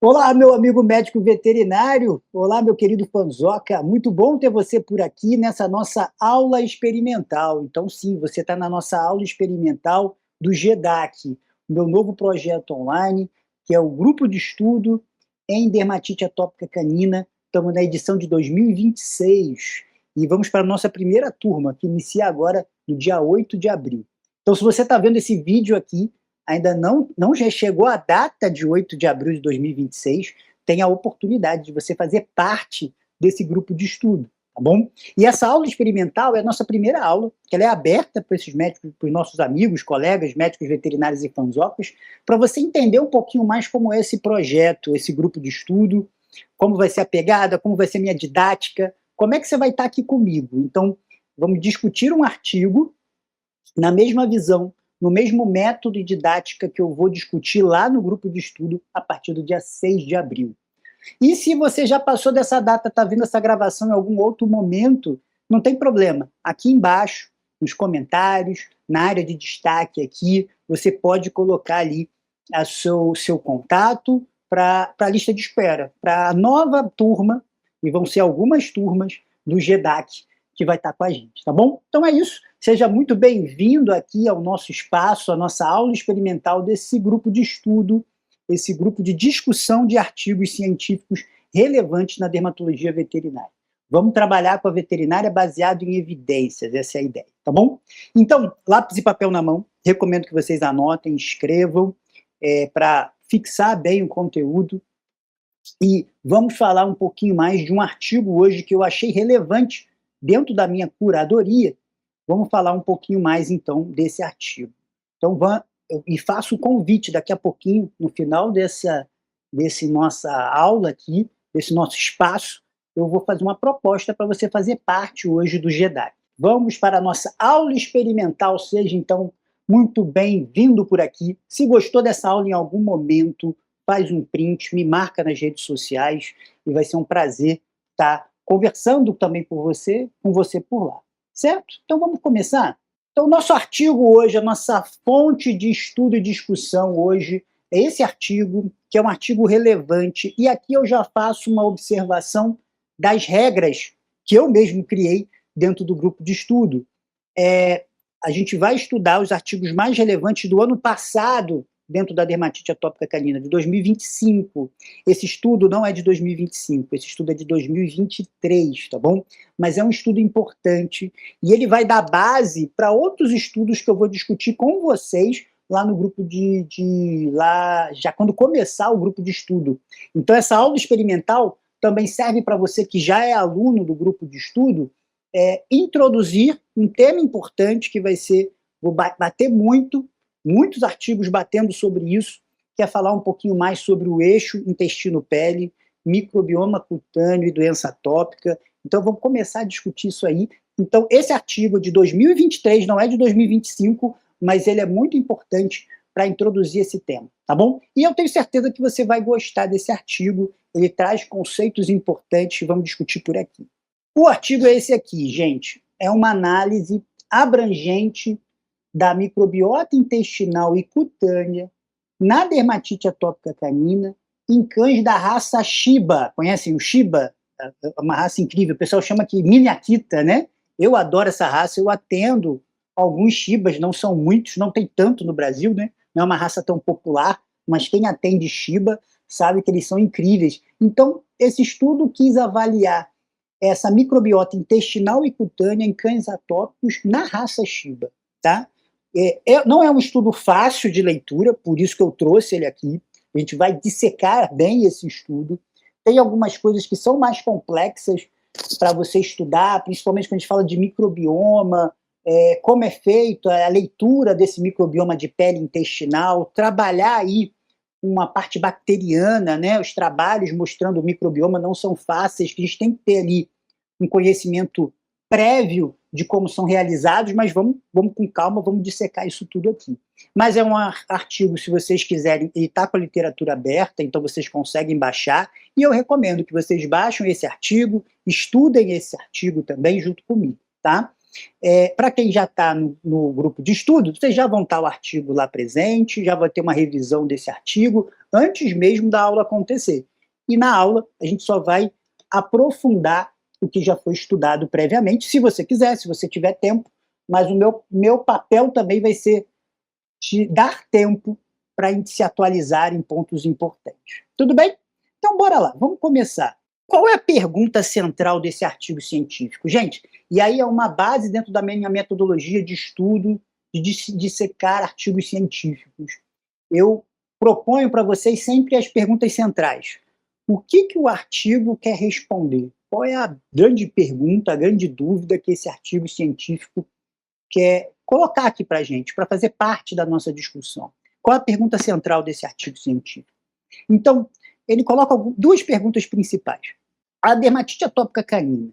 Olá, meu amigo médico veterinário. Olá, meu querido Panzoca. Muito bom ter você por aqui nessa nossa aula experimental. Então, sim, você está na nossa aula experimental do GEDAC, meu novo projeto online, que é o Grupo de Estudo em Dermatite Atópica Canina. Estamos na edição de 2026 e vamos para a nossa primeira turma, que inicia agora no dia 8 de abril. Então, se você está vendo esse vídeo aqui, ainda não já chegou a data de 8 de abril de 2026, tem a oportunidade de você fazer parte desse grupo de estudo, tá bom? E essa aula experimental é a nossa primeira aula, que ela é aberta para esses médicos, para os nossos amigos, colegas, médicos veterinários e fanzocas, para você entender um pouquinho mais como é esse projeto, esse grupo de estudo, como vai ser a pegada, como vai ser a minha didática, como é que você vai estar aqui comigo. Então, vamos discutir um artigo na mesma visão, no mesmo método e didática que eu vou discutir lá no grupo de estudo a partir do dia 6 de abril. E se você já passou dessa data, está vendo essa gravação em algum outro momento, não tem problema. Aqui embaixo, nos comentários, na área de destaque aqui, você pode colocar ali seu contato para a lista de espera, para a nova turma, e vão ser algumas turmas do GEDAC que vai estar com a gente, tá bom? Então é isso. Seja muito bem-vindo aqui ao nosso espaço, à nossa aula experimental desse grupo de estudo, esse grupo de discussão de artigos científicos relevantes na dermatologia veterinária. Vamos trabalhar com a veterinária baseado em evidências, essa é a ideia, tá bom? Então, lápis e papel na mão, recomendo que vocês anotem, escrevam, para fixar bem o conteúdo. E vamos falar um pouquinho mais de um artigo hoje que eu achei relevante dentro da minha curadoria. Vamos falar um pouquinho mais, então, desse artigo. Então, e faço o convite daqui a pouquinho, no final desse nossa aula aqui, desse nosso espaço, eu vou fazer uma proposta para você fazer parte hoje do GEDAC. Vamos para a nossa aula experimental, seja, então, muito bem-vindo por aqui. Se gostou dessa aula em algum momento, faz um print, me marca nas redes sociais e vai ser um prazer estar conversando também com você por lá. Certo? Então vamos começar? Então, o nosso artigo hoje, a nossa fonte de estudo e discussão hoje é esse artigo, que é um artigo relevante, e aqui eu já faço uma observação das regras que eu mesmo criei dentro do grupo de estudo. A gente vai estudar os artigos mais relevantes do ano passado dentro da dermatite atópica canina, de 2025. Esse estudo não é de 2025, esse estudo é de 2023, tá bom? Mas é um estudo importante e ele vai dar base para outros estudos que eu vou discutir com vocês lá no grupo lá já quando começar o grupo de estudo. Então essa aula experimental também serve para você que já é aluno do grupo de estudo, introduzir um tema importante que vai ser, vou bater muitos artigos batendo sobre isso, que é falar um pouquinho mais sobre o eixo intestino-pele, microbioma cutâneo e doença atópica. Então vamos começar a discutir isso aí. Então esse artigo de 2023, não é de 2025, mas ele é muito importante para introduzir esse tema, tá bom? E eu tenho certeza que você vai gostar desse artigo, ele traz conceitos importantes, vamos discutir por aqui. O artigo é esse aqui, gente, é uma análise abrangente da microbiota intestinal e cutânea na dermatite atópica canina em cães da raça Shiba. Conhecem o Shiba? É uma raça incrível, o pessoal chama aqui mini Akita, né? Eu adoro essa raça, eu atendo alguns Shibas, não são muitos, não tem tanto no Brasil, né? Não é uma raça tão popular, mas quem atende Shiba sabe que eles são incríveis. Então, esse estudo quis avaliar essa microbiota intestinal e cutânea em cães atópicos na raça Shiba, tá? Não é um estudo fácil de leitura, por isso que eu trouxe ele aqui. A gente vai dissecar bem esse estudo. Tem algumas coisas que são mais complexas para você estudar, principalmente quando a gente fala de microbioma, como é feito a leitura desse microbioma de pele intestinal, trabalhar aí uma parte bacteriana, né? Os trabalhos mostrando o microbioma não são fáceis, que a gente tem que ter ali um conhecimento prévio de como são realizados, mas vamos com calma, vamos dissecar isso tudo aqui. Mas é um artigo, se vocês quiserem, ele está com a literatura aberta, então vocês conseguem baixar, e eu recomendo que vocês baixem esse artigo, estudem esse artigo também junto comigo, tá? Para quem já está no grupo de estudo, vocês já vão estar o artigo lá presente, já vai ter uma revisão desse artigo antes mesmo da aula acontecer. E na aula a gente só vai aprofundar o que já foi estudado previamente, se você quiser, se você tiver tempo, mas o meu papel também vai ser te dar tempo para a gente se atualizar em pontos importantes. Tudo bem? Então bora lá, vamos começar. Qual é a pergunta central desse artigo científico? Gente, e aí é uma base dentro da minha metodologia de estudo, de dissecar artigos científicos. Eu proponho para vocês sempre as perguntas centrais. O que o artigo quer responder? Qual é a grande pergunta, a grande dúvida que esse artigo científico quer colocar aqui para a gente, para fazer parte da nossa discussão? Qual é a pergunta central desse artigo científico? Então, ele coloca duas perguntas principais. A dermatite atópica canina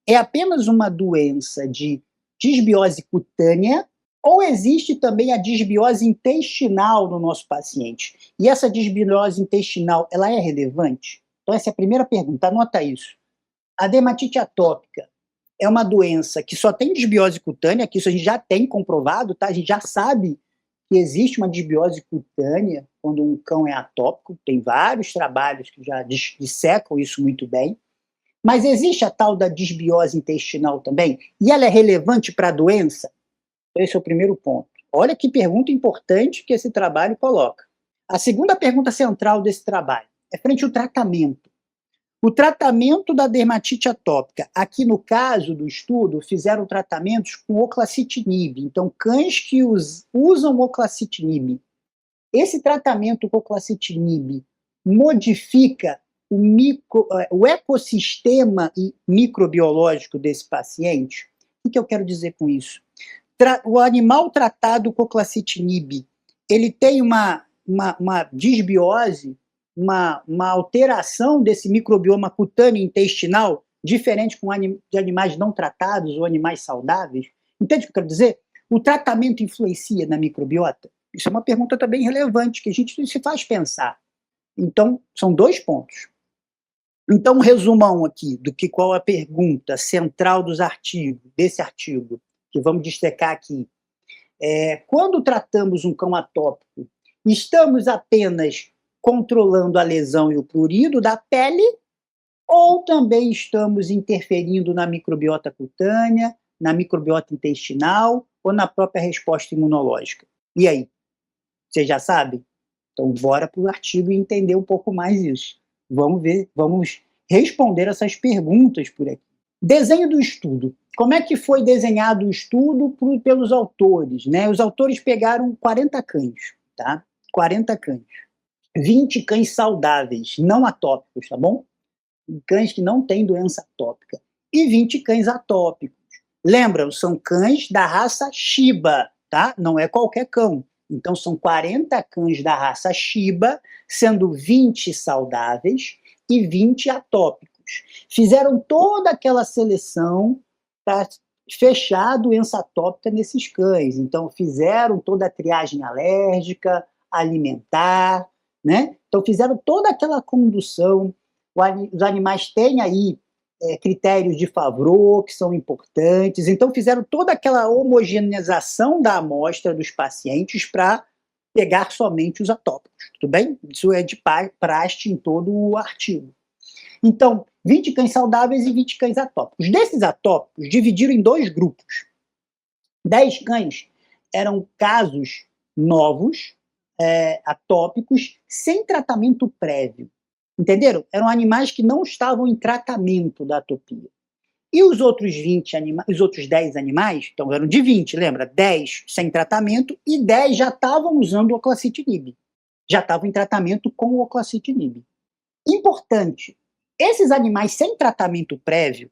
é apenas uma doença de disbiose cutânea ou existe também a disbiose intestinal no nosso paciente? E essa disbiose intestinal, ela é relevante? Então essa é a primeira pergunta, anota isso. A dermatite atópica é uma doença que só tem disbiose cutânea, que isso a gente já tem comprovado, tá? A gente já sabe que existe uma disbiose cutânea quando um cão é atópico, tem vários trabalhos que já dissecam isso muito bem, mas existe a tal da disbiose intestinal também, e ela é relevante para a doença? Esse é o primeiro ponto. Olha que pergunta importante que esse trabalho coloca. A segunda pergunta central desse trabalho é frente ao tratamento. O tratamento da dermatite atópica, aqui no caso do estudo, fizeram tratamentos com oclacitinib. Então, cães que usam oclacitinib. Esse tratamento com oclacitinib modifica o ecossistema microbiológico desse paciente? O que eu quero dizer com isso? O animal tratado com oclacitinib, ele tem uma disbiose, uma alteração desse microbioma cutâneo intestinal, diferente de animais não tratados ou animais saudáveis? Entende o que eu quero dizer? O tratamento influencia na microbiota? Isso é uma pergunta também relevante, que a gente se faz pensar. Então, são dois pontos. Então, um resumão aqui qual a pergunta central desse artigo, que vamos destacar aqui. Quando tratamos um cão atópico, estamos apenas controlando a lesão e o prurido da pele, ou também estamos interferindo na microbiota cutânea, na microbiota intestinal ou na própria resposta imunológica? E aí? Você já sabe? Então, bora para o artigo e entender um pouco mais isso. Vamos responder essas perguntas por aqui. Desenho do estudo. Como é que foi desenhado o estudo pelos autores? Né? Os autores pegaram 40 cães, tá? 40 cães. 20 cães saudáveis, não atópicos, tá bom? Cães que não têm doença atópica. E 20 cães atópicos. Lembram, são cães da raça Shiba, tá? Não é qualquer cão. Então, são 40 cães da raça Shiba, sendo 20 saudáveis e 20 atópicos. Fizeram toda aquela seleção para fechar a doença atópica nesses cães. Então, fizeram toda a triagem alérgica, alimentar, né? Então, fizeram toda aquela condução. Os animais têm aí critérios de Favreau, que são importantes. Então, fizeram toda aquela homogeneização da amostra dos pacientes para pegar somente os atópicos, tudo bem? Isso é de praxe em todo o artigo. Então, 20 cães saudáveis e 20 cães atópicos. Desses atópicos, dividiram em dois grupos. 10 cães eram casos novos, atópicos, sem tratamento prévio. Entenderam? Eram animais que não estavam em tratamento da atopia. E os outros 10 animais, então eram de 20, lembra? 10 sem tratamento e 10 já estavam usando o oclacitinib. Já estavam em tratamento com o oclacitinib. Importante, esses animais sem tratamento prévio,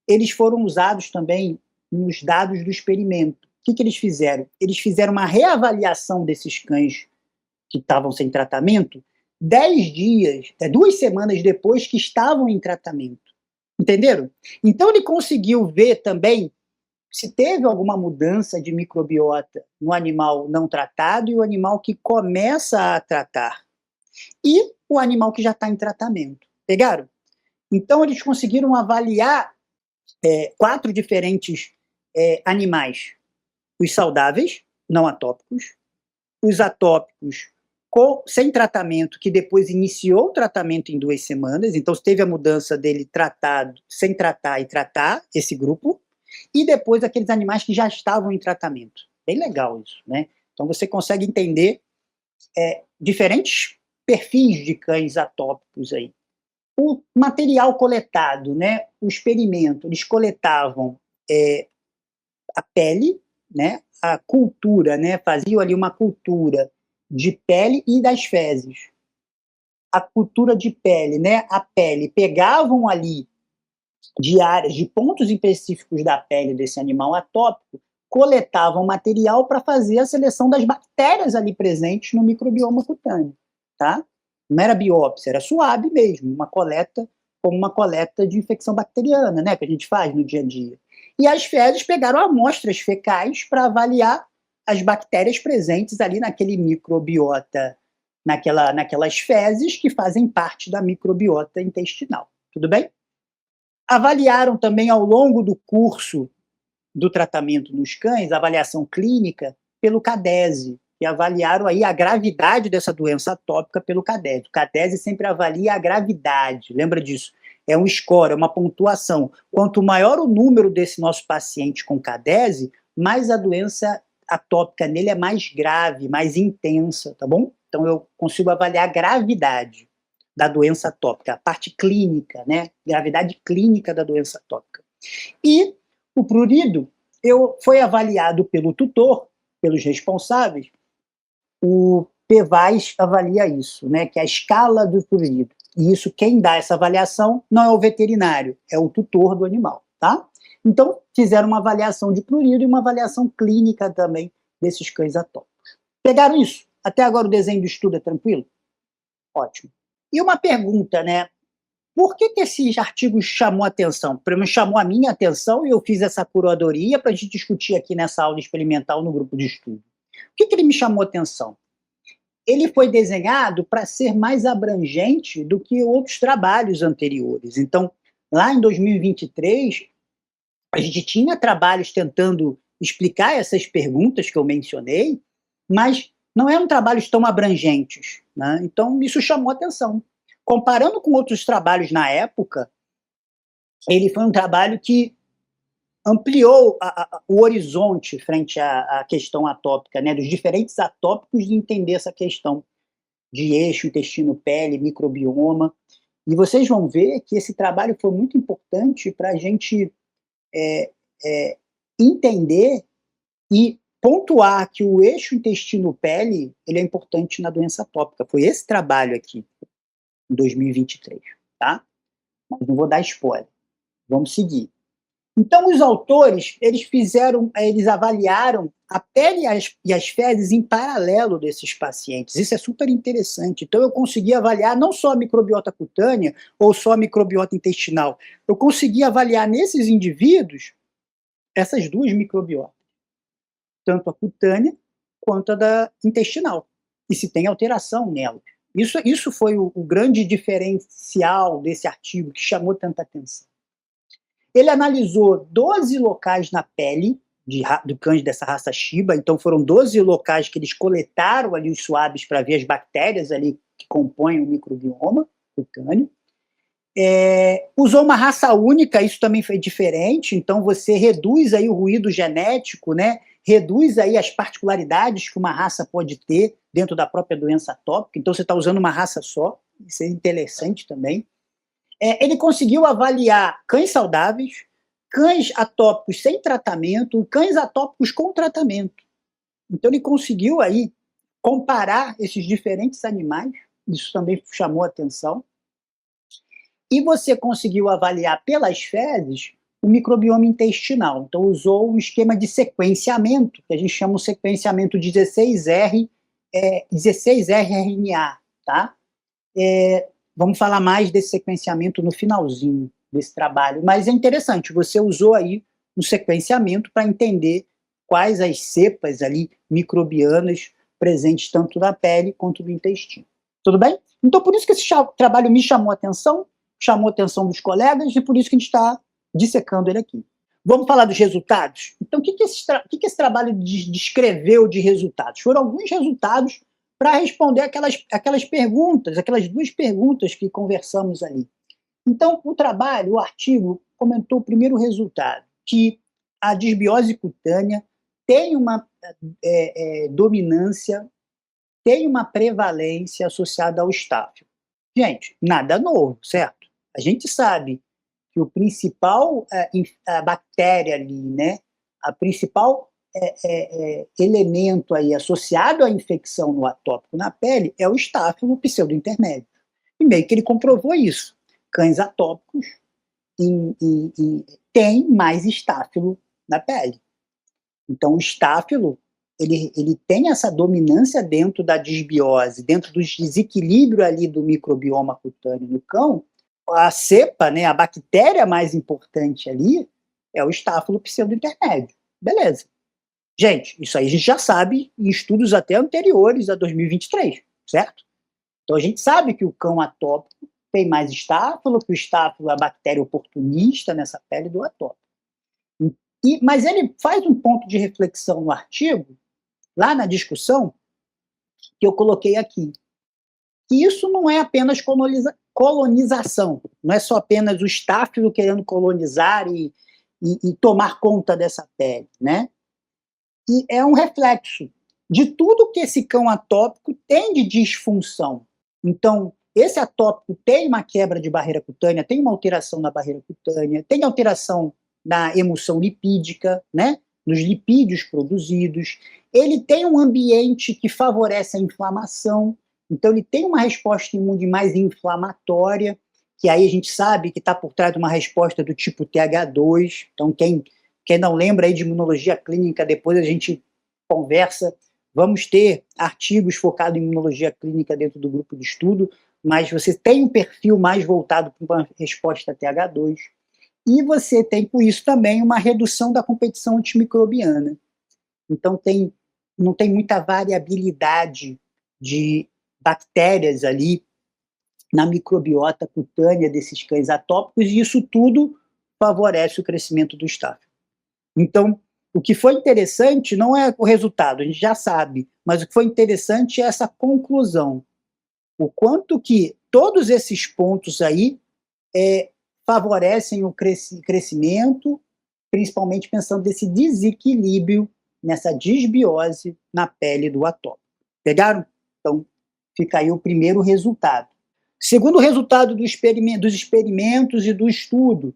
eles foram usados também nos dados do experimento. O que eles fizeram? Eles fizeram uma reavaliação desses cães que estavam sem tratamento 10 dias, 2 semanas depois que estavam em tratamento. Entenderam? Então ele conseguiu ver também se teve alguma mudança de microbiota no animal não tratado e o animal que começa a tratar. E o animal que já está em tratamento. Pegaram? Então eles conseguiram avaliar 4 diferentes animais, os saudáveis, não atópicos, os atópicos sem tratamento, que depois iniciou o tratamento em 2 semanas, então teve a mudança dele tratado, sem tratar e tratar, esse grupo, e depois aqueles animais que já estavam em tratamento. Bem legal isso, né? Então você consegue entender diferentes perfis de cães atópicos aí. O material coletado, né, o experimento, eles coletavam a pele, né, a cultura, né, faziam ali uma cultura de pele e das fezes. A cultura de pele, né, a pele, pegavam ali de áreas, de pontos específicos da pele desse animal atópico, coletavam material para fazer a seleção das bactérias ali presentes no microbioma cutâneo, tá? Não era biópsia, era suave mesmo, uma coleta, como uma coleta de infecção bacteriana, né, que a gente faz no dia a dia. E as fezes pegaram amostras fecais para avaliar as bactérias presentes ali naquele microbiota, naquelas fezes que fazem parte da microbiota intestinal. Tudo bem? Avaliaram também ao longo do curso do tratamento nos cães, a avaliação clínica, pelo CADESE, e avaliaram aí a gravidade dessa doença atópica pelo CADESE. O CADESE sempre avalia a gravidade, lembra disso? É um score, é uma pontuação. Quanto maior o número desse nosso paciente com CADESE, mais a doença atópica nele é mais grave, mais intensa, tá bom? Então eu consigo avaliar a gravidade da doença atópica, a parte clínica, né? Gravidade clínica da doença atópica. E o prurido foi avaliado pelo tutor, pelos responsáveis. O PVAS avalia isso, né, que é a escala do prurido. E isso, quem dá essa avaliação não é o veterinário, é o tutor do animal, tá? Então, fizeram uma avaliação de prurido e uma avaliação clínica também desses cães atópicos. Pegaram isso? Até agora o desenho do estudo é tranquilo? Ótimo. E uma pergunta, né? Por que esse artigo chamou a atenção? Chamou a minha atenção e eu fiz essa curadoria para a gente discutir aqui nessa aula experimental no grupo de estudo. Por que ele me chamou a atenção? Ele foi desenhado para ser mais abrangente do que outros trabalhos anteriores. Então, lá em 2023, a gente tinha trabalhos tentando explicar essas perguntas que eu mencionei, mas não eram trabalhos tão abrangentes, né? Então, isso chamou a atenção. Comparando com outros trabalhos na época, ele foi um trabalho que ampliou o horizonte frente à questão atópica, né, dos diferentes atópicos, de entender essa questão de eixo, intestino, pele, microbioma. E vocês vão ver que esse trabalho foi muito importante para a gente entender e pontuar que o eixo intestino-pele ele é importante na doença atópica. Foi esse trabalho aqui, em 2023, tá? Mas não vou dar spoiler. Vamos seguir. Então, os autores, eles avaliaram a pele e as fezes em paralelo desses pacientes. Isso é super interessante. Então, eu consegui avaliar não só a microbiota cutânea ou só a microbiota intestinal. Eu consegui avaliar nesses indivíduos essas duas microbiotas, tanto a cutânea quanto a da intestinal, e se tem alteração nelas. Isso foi o grande diferencial desse artigo que chamou tanta atenção. Ele analisou 12 locais na pele do cães dessa raça Shiba, então foram 12 locais que eles coletaram ali os swabs para ver as bactérias ali que compõem o microbioma cutâneo. Usou uma raça única, isso também foi diferente, então você reduz aí o ruído genético, né? Reduz aí as particularidades que uma raça pode ter dentro da própria doença atópica, então você está usando uma raça só, isso é interessante também. Ele conseguiu avaliar cães saudáveis, cães atópicos sem tratamento, cães atópicos com tratamento. Então ele conseguiu aí comparar esses diferentes animais, isso também chamou a atenção. E você conseguiu avaliar pelas fezes o microbioma intestinal. Então usou um esquema de sequenciamento, que a gente chama de sequenciamento 16R, 16rRNA, tá? Vamos falar mais desse sequenciamento no finalzinho desse trabalho, mas é interessante, você usou aí um sequenciamento para entender quais as cepas ali microbianas presentes tanto na pele quanto no intestino. Tudo bem? Então, por isso que esse trabalho me chamou a atenção dos colegas, e por isso que a gente está dissecando ele aqui. Vamos falar dos resultados? Então, o que esse trabalho descreveu de resultados? Foram alguns resultados para responder aquelas perguntas, aquelas duas perguntas que conversamos ali. Então, o trabalho, o artigo, comentou o primeiro resultado, que a disbiose cutânea tem uma dominância, tem uma prevalência associada ao estáfilo. Gente, nada novo, certo? A gente sabe que o principal a bactéria ali, né, a principal elemento aí associado à infecção no atópico na pele é o estáfilo pseudointermédio. E meio que ele comprovou isso. Cães atópicos têm mais estáfilo na pele. Então, o estáfilo ele tem essa dominância dentro da disbiose, dentro do desequilíbrio ali do microbioma cutâneo no cão. A cepa, né, a bactéria mais importante ali é o estáfilo pseudointermédio. Beleza. Gente, isso aí a gente já sabe em estudos até anteriores a 2023, certo? Então a gente sabe que o cão atópico tem mais estáfilo, que o estáfilo é a bactéria oportunista nessa pele do atópico. Mas ele faz um ponto de reflexão no artigo, lá na discussão, que eu coloquei aqui, que isso não é apenas colonização, não é só apenas o estáfilo querendo colonizar e tomar conta dessa pele, né? E é um reflexo de tudo que esse cão atópico tem de disfunção. Então, esse atópico tem uma quebra de barreira cutânea, tem uma alteração na barreira cutânea, tem alteração na emulsão lipídica, né? Nos lipídios produzidos. Ele tem um ambiente que favorece a inflamação, então ele tem uma resposta imune mais inflamatória, que aí a gente sabe que está por trás de uma resposta do tipo TH2. Então, quem não lembra aí de imunologia clínica, depois a gente conversa. Vamos ter artigos focados em imunologia clínica dentro do grupo de estudo, mas você tem um perfil mais voltado para uma resposta TH2. E você tem, com isso, também uma redução da competição antimicrobiana. Então, não tem muita variabilidade de bactérias ali na microbiota cutânea desses cães atópicos, e isso tudo favorece o crescimento do estáfilo. Então, o que foi interessante não é o resultado, a gente já sabe, mas o que foi interessante é essa conclusão. O quanto que todos esses pontos aí favorecem o crescimento, principalmente pensando nesse desequilíbrio, nessa disbiose na pele do atópico. Pegaram? Então, fica aí o primeiro resultado. Segundo resultado dos experimentos e do estudo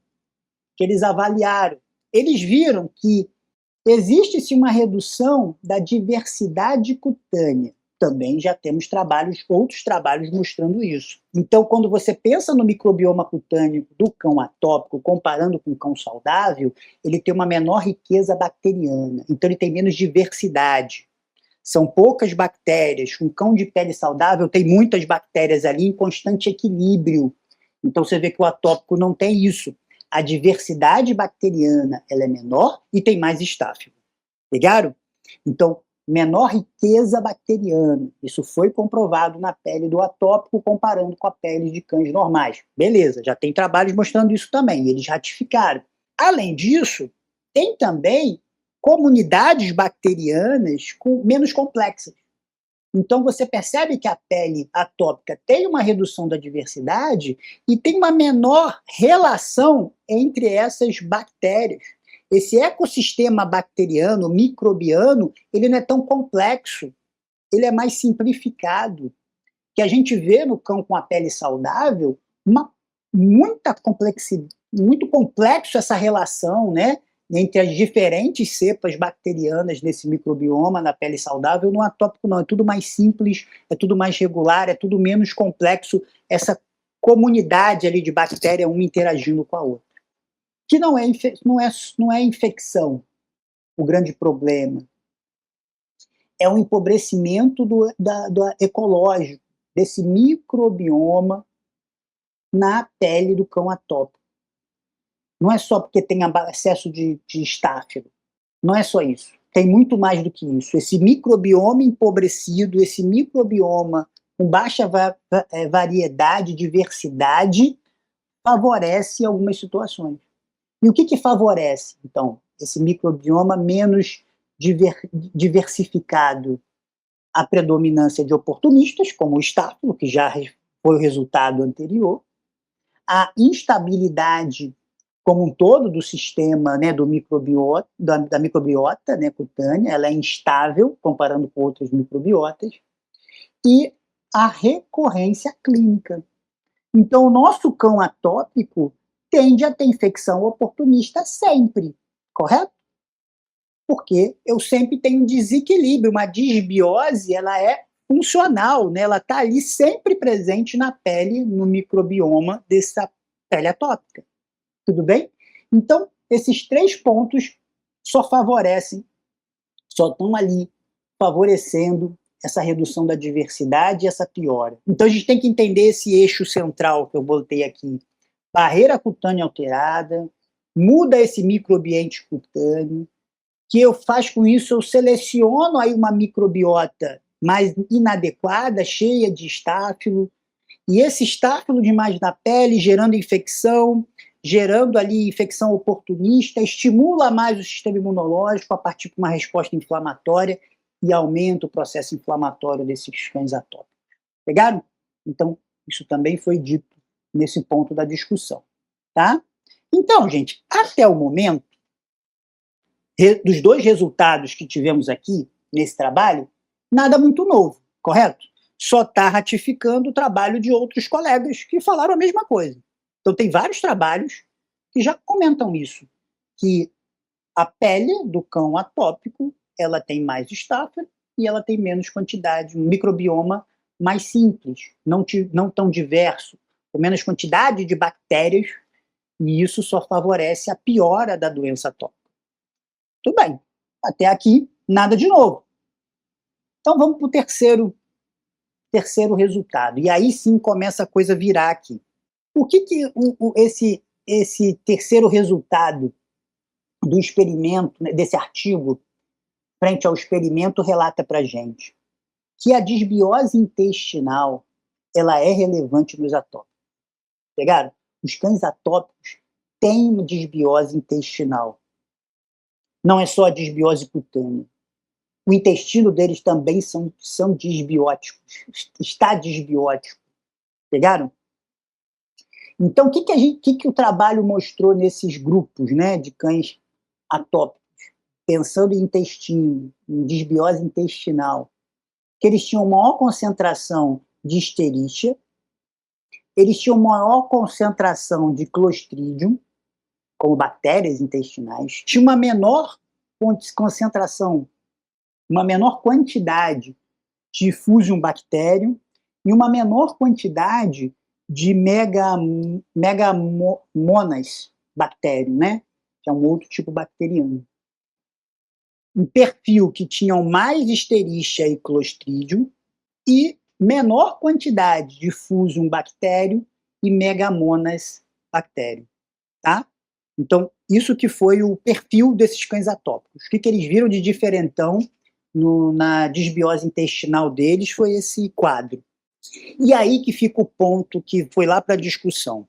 que eles avaliaram, eles viram que existe-se uma redução da diversidade cutânea. Também já temos outros trabalhos mostrando isso. Então, quando você pensa no microbioma cutâneo do cão atópico, comparando com o cão saudável, ele tem uma menor riqueza bacteriana, então ele tem menos diversidade. São poucas bactérias. Um cão de pele saudável tem muitas bactérias ali em constante equilíbrio. Então você vê que o atópico não tem isso. A diversidade bacteriana ela é menor e tem mais estáfilo. Pegaram? Então, menor riqueza bacteriana. Isso foi comprovado na pele do atópico comparando com a pele de cães normais. Beleza, já tem trabalhos mostrando isso também, eles ratificaram. Além disso, tem também comunidades bacterianas menos complexas. Então você percebe que a pele atópica tem uma redução da diversidade e tem uma menor relação entre essas bactérias. Esse ecossistema bacteriano, microbiano, ele não é tão complexo, ele é mais simplificado. Que a gente vê no cão com a pele saudável, muito complexo essa relação, né, entre as diferentes cepas bacterianas nesse microbioma na pele saudável. No atópico não, é tudo mais simples, é tudo mais regular, é tudo menos complexo, essa comunidade ali de bactéria, uma interagindo com a outra. Que não é infecção o grande problema. É o empobrecimento do ecológico, desse microbioma na pele do cão atópico. Não é só porque tem excesso de estáfilo. Não é só isso. Tem muito mais do que isso. Esse microbioma empobrecido, esse microbioma com baixa variedade, diversidade, favorece algumas situações. E o que favorece, então, esse microbioma menos diversificado? A predominância de oportunistas, como o estáfilo, que já foi o resultado anterior, a instabilidade como um todo do sistema, né, do microbiota, da microbiota, né, cutânea, ela é instável comparando com outras microbiotas, e a recorrência clínica. Então, o nosso cão atópico tende a ter infecção oportunista sempre, correto? Porque eu sempre tenho um desequilíbrio, uma disbiose, ela é funcional, né? Ela está ali sempre presente na pele, no microbioma dessa pele atópica. Tudo bem? Então, esses 3 pontos só favorecem, só estão ali favorecendo essa redução da diversidade e essa piora. Então, a gente tem que entender esse eixo central que eu botei aqui. Barreira cutânea alterada, muda esse microambiente cutâneo, que eu faço com isso, eu seleciono aí uma microbiota mais inadequada, cheia de estáfilo, e esse estáfilo demais na pele, gerando infecção, gerando ali infecção oportunista, estimula mais o sistema imunológico a partir de uma resposta inflamatória e aumenta o processo inflamatório desses cães atópicos. Pegaram? Então, isso também foi dito nesse ponto da discussão, tá? Então, gente, até o momento, dos 2 resultados que tivemos aqui nesse trabalho, nada muito novo, correto? Só está ratificando o trabalho de outros colegas que falaram a mesma coisa. Então tem vários trabalhos que já comentam isso, que a pele do cão atópico, ela tem mais estáfilo e ela tem menos quantidade, um microbioma mais simples, não tão diverso, com menos quantidade de bactérias, e isso só favorece a piora da doença atópica. Tudo bem. Até aqui, nada de novo. Então vamos para o terceiro resultado. E aí sim começa a coisa virar aqui. O que esse terceiro resultado do experimento, né, desse artigo, frente ao experimento, relata para a gente? Que a disbiose intestinal ela é relevante nos atópicos. Pegaram? Os cães atópicos têm uma disbiose intestinal. Não é só a disbiose cutânea. O intestino deles também são disbióticos. Está disbiótico. Pegaram? Então, o que o trabalho mostrou nesses grupos, né, de cães atópicos, pensando em intestino, em disbiose intestinal? Que eles tinham maior concentração de Escherichia, eles tinham maior concentração de Clostridium, como bactérias intestinais, tinha uma menor concentração, uma menor quantidade de Fusion Bacterium e uma menor quantidade de Megamonas Bacterium, né? Que é um outro tipo bacteriano. Um perfil que tinham mais Escherichia e Clostridium e menor quantidade de Fusion Bacterium e Megamonas Bacterium, tá? Então, isso que foi o perfil desses cães atópicos. O que eles viram de diferentão na disbiose intestinal deles foi esse quadro. E aí que fica o ponto que foi lá para a discussão.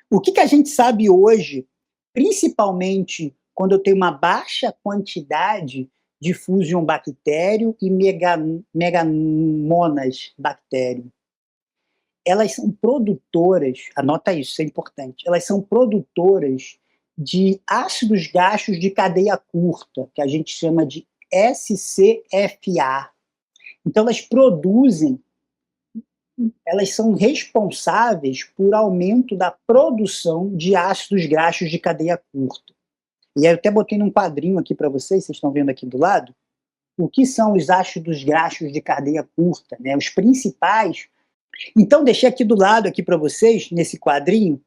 O que a gente sabe hoje, principalmente quando eu tenho uma baixa quantidade de Fusion bactério e Megamonas bactério? Elas são produtoras, anota isso é importante, elas são produtoras de ácidos graxos de cadeia curta, que a gente chama de SCFA. Então elas são responsáveis por aumento da produção de ácidos graxos de cadeia curta. E aí eu até botei num quadrinho aqui para vocês estão vendo aqui do lado, o que são os ácidos graxos de cadeia curta, né? Os principais. Então deixei aqui do lado aqui para vocês, nesse quadrinho,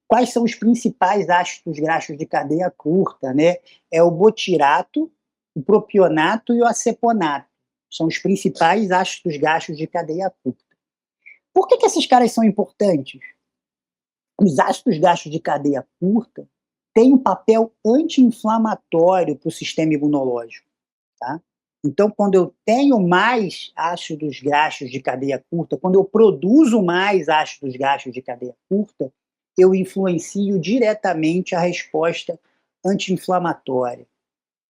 quais são os principais ácidos graxos de cadeia curta, né? É o butirato, o propionato e o aceponato. São os principais ácidos graxos de cadeia curta. Por que esses caras são importantes? Os ácidos graxos de cadeia curta têm um papel anti-inflamatório para o sistema imunológico, tá? Então, quando eu tenho mais ácidos graxos de cadeia curta, quando eu produzo mais ácidos graxos de cadeia curta, eu influencio diretamente a resposta anti-inflamatória,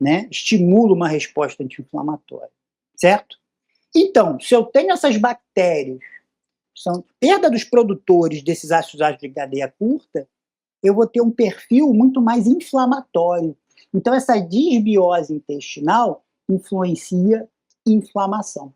né? Estimulo uma resposta anti-inflamatória, certo? Então, se eu tenho essas bactérias, são perda dos produtores desses ácidos ácidos de cadeia curta, eu vou ter um perfil muito mais inflamatório. Então, essa disbiose intestinal influencia inflamação.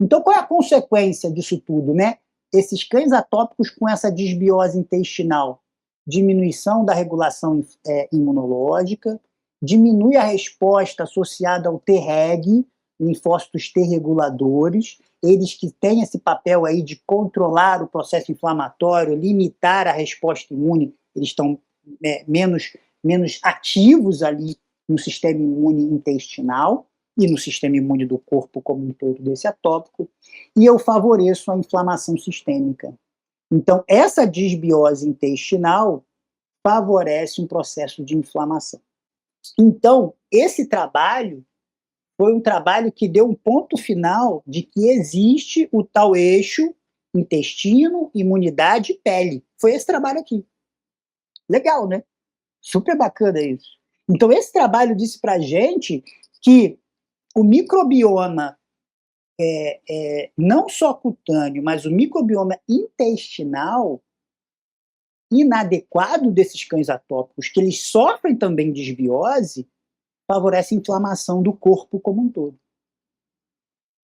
Então, qual é a consequência disso tudo, né? Esses cães atópicos com essa disbiose intestinal, diminuição da regulação imunológica, diminui a resposta associada ao Treg, linfócitos T reguladores, eles que têm esse papel aí de controlar o processo inflamatório, limitar a resposta imune, eles estão menos ativos ali no sistema imune intestinal e no sistema imune do corpo como um todo desse atópico, e eu favoreço a inflamação sistêmica. Então, essa disbiose intestinal favorece um processo de inflamação. Então, esse trabalho foi um trabalho que deu um ponto final de que existe o tal eixo intestino, imunidade e pele. Foi esse trabalho aqui. Legal, né? Super bacana isso. Então, esse trabalho disse pra gente que o microbioma, não só cutâneo, mas o microbioma intestinal inadequado desses cães atópicos, que eles sofrem também desbiose, favorece a inflamação do corpo como um todo.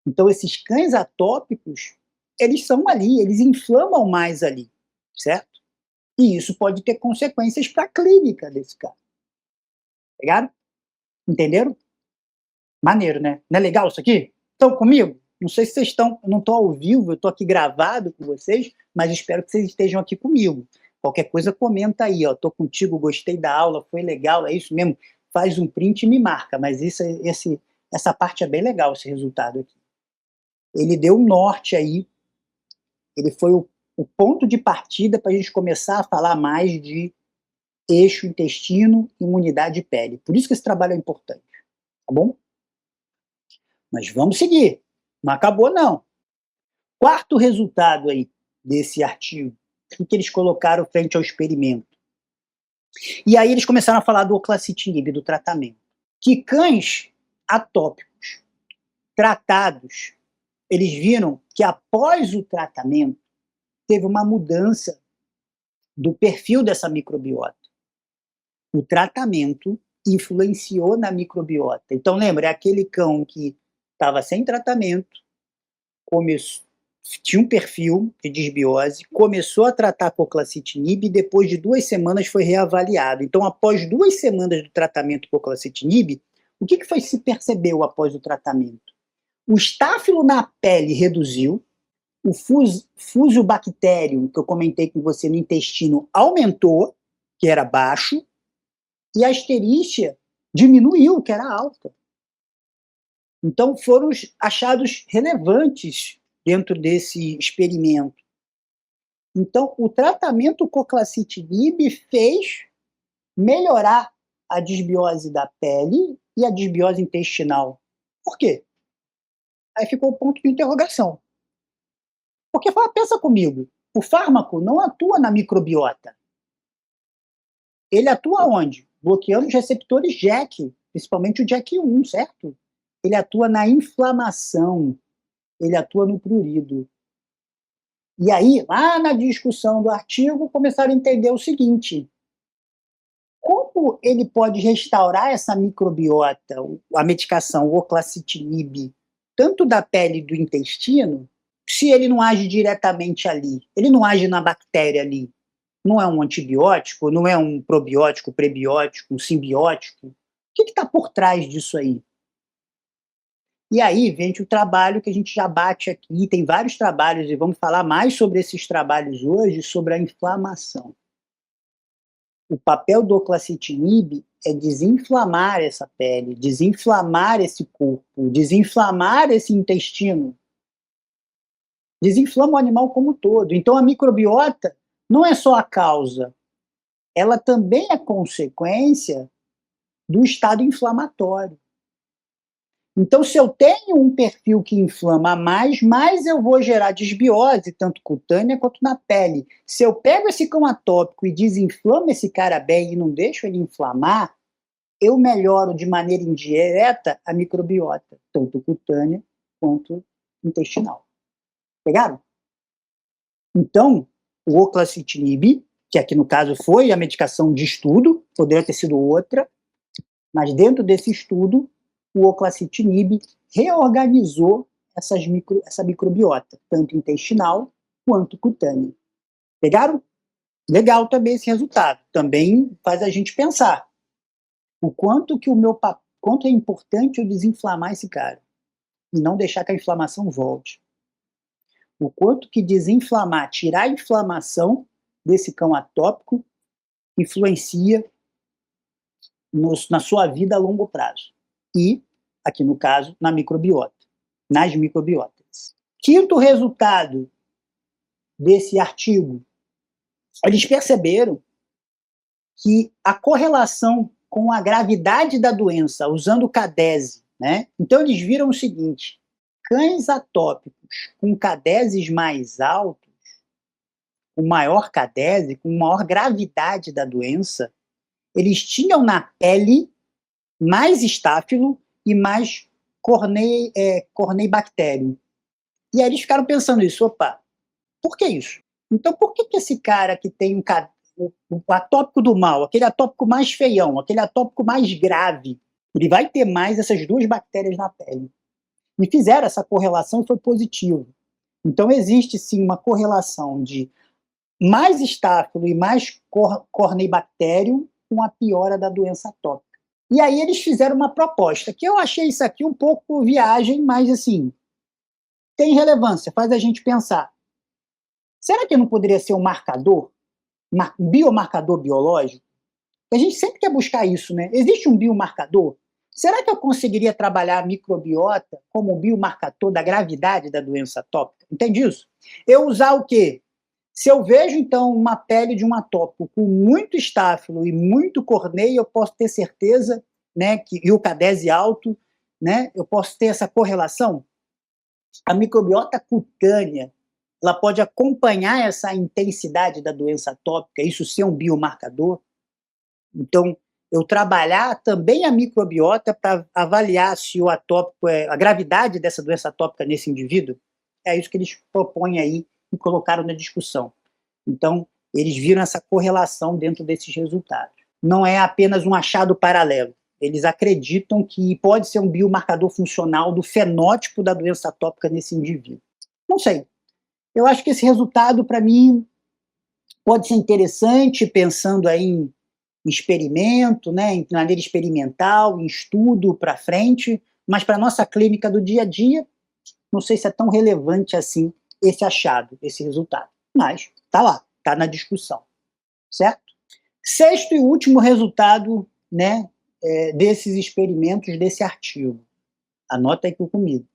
Então, esses cães atópicos, eles são ali, eles inflamam mais ali, certo? E isso pode ter consequências para a clínica desse cara. Pegaram? Entenderam? Maneiro, né? Não é legal isso aqui? Estão comigo? Não sei se vocês estão, eu não estou ao vivo, eu estou aqui gravado com vocês, mas espero que vocês estejam aqui comigo. Qualquer coisa, comenta aí, ó. Estou contigo, gostei da aula, foi legal, é isso mesmo. Faz um print e me marca, mas essa parte é bem legal, esse resultado aqui. Ele deu um norte aí, ele foi o ponto de partida para a gente começar a falar mais de eixo intestino, imunidade e pele. Por isso que esse trabalho é importante, tá bom? Mas vamos seguir, não acabou não. Quarto resultado aí desse artigo, o que eles colocaram frente ao experimento. E aí eles começaram a falar do oclacitinib, do tratamento. Que cães atópicos tratados, eles viram que após o tratamento teve uma mudança do perfil dessa microbiota. O tratamento influenciou na microbiota. Então lembra, é aquele cão que estava sem tratamento, tinha um perfil de disbiose, começou a tratar com oclacitinib e depois de 2 semanas foi reavaliado. Então, após 2 semanas do tratamento com oclacitinib, o que foi se percebeu após o tratamento? O estáfilo na pele reduziu, o fusobactério, que eu comentei com você no intestino, aumentou, que era baixo, e a Escherichia diminuiu, que era alta. Então, foram achados relevantes dentro desse experimento. Então, o tratamento com oclacitinib fez melhorar a disbiose da pele e a disbiose intestinal. Por quê? Aí ficou o ponto de interrogação. Porque pensa comigo, o fármaco não atua na microbiota. Ele atua onde? Bloqueando os receptores JAK, principalmente o JAK1, certo? Ele atua na inflamação, ele atua no prurido. E aí, lá na discussão do artigo, começaram a entender o seguinte: como ele pode restaurar essa microbiota, a medicação, o oclacitinib, tanto da pele e do intestino, se ele não age diretamente ali? Ele não age na bactéria ali. Não é um antibiótico, não é um probiótico, prebiótico, um simbiótico. O que está por trás disso aí? E aí vem o trabalho que a gente já bate aqui, tem vários trabalhos, e vamos falar mais sobre esses trabalhos hoje, sobre a inflamação. O papel do oclacitinib é desinflamar essa pele, desinflamar esse corpo, desinflamar esse intestino. Desinflama o animal como um todo. Então a microbiota não é só a causa, ela também é consequência do estado inflamatório. Então, se eu tenho um perfil que inflama mais eu vou gerar desbiose, tanto cutânea quanto na pele. Se eu pego esse cão atópico e desinflamo esse cara bem e não deixo ele inflamar, eu melhoro de maneira indireta a microbiota, tanto cutânea quanto intestinal. Pegaram? Então, o oclacitinib, que aqui no caso foi a medicação de estudo, poderia ter sido outra, mas dentro desse estudo, o oclacitinib reorganizou essa microbiota, tanto intestinal quanto cutânea. Pegaram? Legal também esse resultado. Também faz a gente pensar o quanto que quanto é importante eu desinflamar esse cara e não deixar que a inflamação volte. O quanto que desinflamar, tirar a inflamação desse cão atópico influencia na sua vida a longo prazo. E, aqui no caso, na microbiota, nas microbiotas. Quinto resultado desse artigo, eles perceberam que a correlação com a gravidade da doença, usando o CADESE, né? Então eles viram o seguinte, cães atópicos com CADESES mais altos, com maior CADESE, com maior gravidade da doença, eles tinham na pele mais estáfilo e mais corneibacterium. E aí eles ficaram pensando isso, opa, por que isso? Então por que esse cara que tem o atópico do mal, aquele atópico mais feião, aquele atópico mais grave, ele vai ter mais essas duas bactérias na pele? E fizeram essa correlação e foi positivo. Então existe sim uma correlação de mais estáfilo e mais corneibacterium com a piora da doença atópica. E aí eles fizeram uma proposta, que eu achei isso aqui um pouco viagem, mas assim, tem relevância, faz a gente pensar. Será que não poderia ser um marcador, um biomarcador biológico? A gente sempre quer buscar isso, né? Existe um biomarcador? Será que eu conseguiria trabalhar a microbiota como um biomarcador da gravidade da doença atópica? Entende isso? Eu usar o quê? Se eu vejo, então, uma pele de um atópico com muito estáfilo e muito corneia, eu posso ter certeza, né, e o CADESE alto, né, eu posso ter essa correlação? A microbiota cutânea, ela pode acompanhar essa intensidade da doença atópica, isso ser um biomarcador? Então, eu trabalhar também a microbiota para avaliar se o atópico a gravidade dessa doença atópica nesse indivíduo, é isso que eles propõem aí e colocaram na discussão. Então, eles viram essa correlação dentro desses resultados. Não é apenas um achado paralelo. Eles acreditam que pode ser um biomarcador funcional do fenótipo da doença atópica nesse indivíduo. Não sei. Eu acho que esse resultado, para mim, pode ser interessante, pensando aí em experimento, né, em maneira experimental, em estudo para frente, mas para a nossa clínica do dia a dia, não sei se é tão relevante assim esse achado, esse resultado. Mas está lá, está na discussão, certo? Sexto e último resultado, né, desses experimentos, desse artigo. Anota aqui comigo.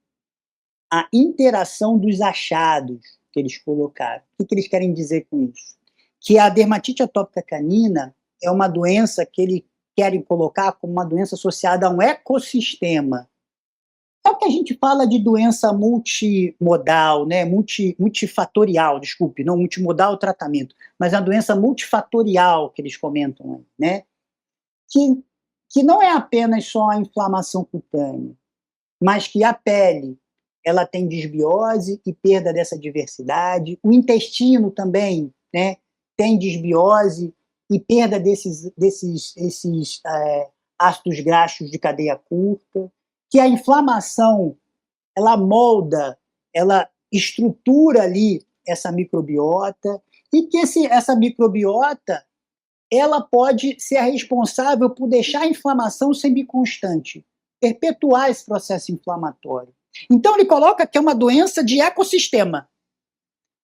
A interação dos achados que eles colocaram. O que eles querem dizer com isso? Que a dermatite atópica canina é uma doença que eles querem colocar como uma doença associada a um ecossistema. É o que a gente fala de doença multimodal, né? Multifatorial, desculpe, não multimodal o tratamento, mas é uma doença multifatorial que eles comentam, né? Que não é apenas só a inflamação cutânea, mas que a pele ela tem desbiose e perda dessa diversidade, o intestino também, né, tem desbiose e perda desses ácidos graxos de cadeia curta, que a inflamação, ela molda, ela estrutura ali essa microbiota, e que essa microbiota, ela pode ser a responsável por deixar a inflamação semiconstante, perpetuar esse processo inflamatório. Então ele coloca que é uma doença de ecossistema,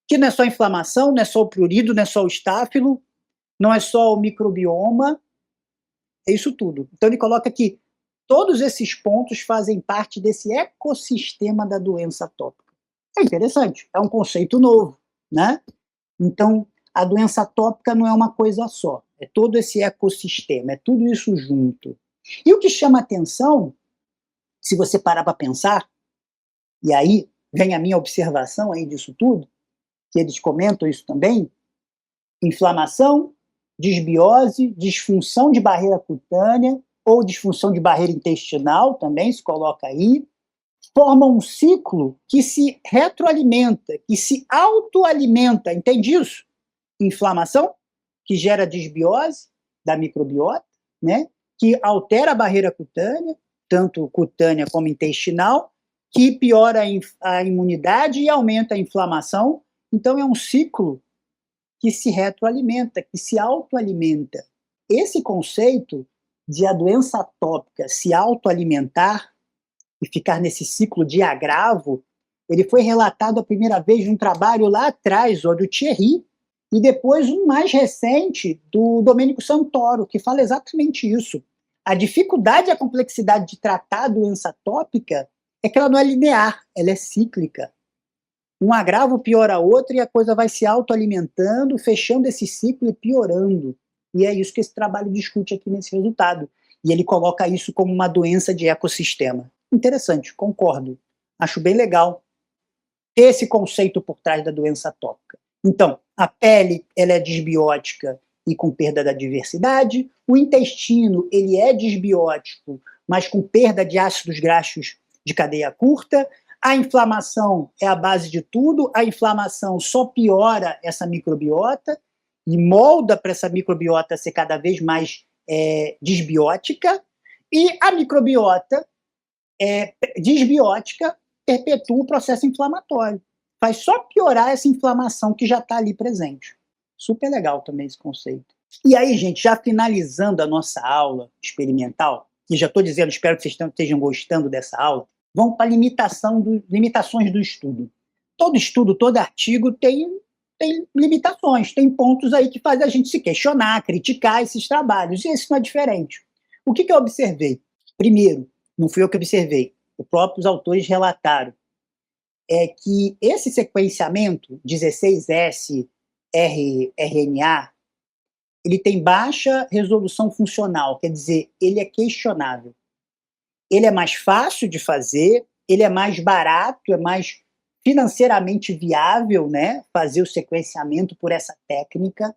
que não é só inflamação, não é só o prurido, não é só o estáfilo, não é só o microbioma, é isso tudo. Então ele coloca que todos esses pontos fazem parte desse ecossistema da doença atópica. É interessante, é um conceito novo, né? Então, a doença atópica não é uma coisa só, é todo esse ecossistema, é tudo isso junto. E o que chama atenção Se você parar para pensar, e aí vem a minha observação aí disso tudo, que eles comentam isso também, inflamação, disbiose, disfunção de barreira cutânea ou disfunção de barreira intestinal, também se coloca aí, forma um ciclo que se retroalimenta, que se autoalimenta, entende isso? Inflamação, que gera disbiose da microbiota, né? Que altera a barreira cutânea, tanto cutânea como intestinal, que piora a imunidade e aumenta a inflamação. Então é um ciclo que se retroalimenta, que se autoalimenta. Esse conceito de a doença atópica se autoalimentar e ficar nesse ciclo de agravo, ele foi relatado a primeira vez num trabalho lá atrás, do Thierry, e depois um mais recente do Domênico Santoro, que fala exatamente isso. A dificuldade e a complexidade de tratar a doença atópica é que ela não é linear, ela é cíclica. Um agravo piora outro e a coisa vai se autoalimentando, fechando esse ciclo e piorando. E é isso que esse trabalho discute aqui nesse resultado. E ele coloca isso como uma doença de ecossistema. Interessante, concordo. Acho bem legal esse conceito por trás da doença atópica. Então, a pele ela é disbiótica e com perda da diversidade. O intestino ele é disbiótico, mas com perda de ácidos graxos de cadeia curta. A inflamação é a base de tudo. A inflamação só piora essa microbiota e molda para essa microbiota ser cada vez mais disbiótica. E a microbiota disbiótica perpetua o processo inflamatório. Vai só piorar essa inflamação que já está ali presente. Super legal também esse conceito. E aí, gente, já finalizando a nossa aula experimental, e já estou dizendo, espero que vocês estejam gostando dessa aula, vamos para limitações do estudo. Todo estudo, todo artigo tem limitações, tem pontos aí que fazem a gente se questionar, criticar esses trabalhos, e esse não é diferente. O que eu observei? Primeiro, não fui eu que observei, os próprios autores relataram, é que esse sequenciamento 16S RNA, ele tem baixa resolução funcional, quer dizer, ele é questionável. Ele é mais fácil de fazer, ele é mais barato, é mais financeiramente viável, né, fazer o sequenciamento por essa técnica,